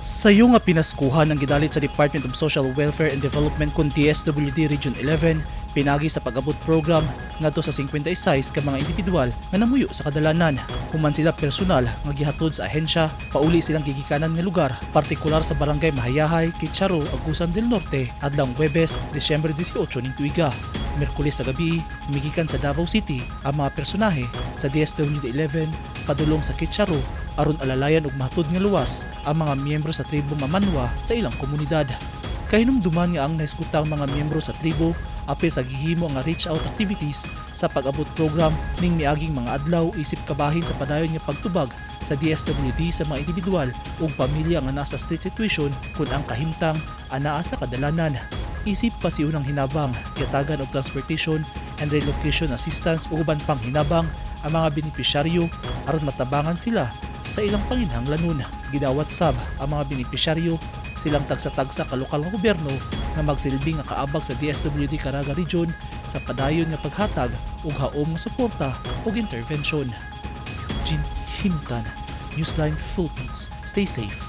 Sayo nga pinaskuhan ang gidalit sa Department of Social Welfare and Development kun DSWD Region 11 pinagi sa pag-abot program ngadto sa 56 ka mga individual nga namuyo sa kadalanan. Human sila personal nga gihatod sa ahensya, pauli silang gigikanan nga lugar, partikular sa barangay Mahayahay, Kitcharo, Agusan del Norte, adlang Huwebes, Disyembre 18 ning tuiga. Miyerkules sa gabi, migikan sa Davao City ang mga personahe sa DSWD 11 padulong sa Kitcharo aron alalayan og matud nga luwas ang mga miyembro sa tribo Mamanwa sa ilang komunidad. Kahinumduman nga ang naisgutang mga miyembro sa tribo apil sa gihimo nga reach out activities sa pag-abot program ning miaging mga adlaw isip kabahin sa padayon nga pagtubag sa DSWD sa mga individual ug pamilya nga nasa street situation kun ang kahimtang anaa sa kadalanan. Isip pa si unang hinabang, yatagan og transportation and relocation assistance ug uban pang hinabang ang mga benepisyaryo aron matabangan sila sa ilang panginhanglanon. Gidawat sab ang mga benepisyaryo silang tagsa-tagsa ka lokal nga gobyerno nga magsilbi nga kaabag sa DSWD Caraga Region sa padayon nga paghatag ug haom nga suporta ug intervention. Jean Hinutan, Newsline Philippines. Stay safe.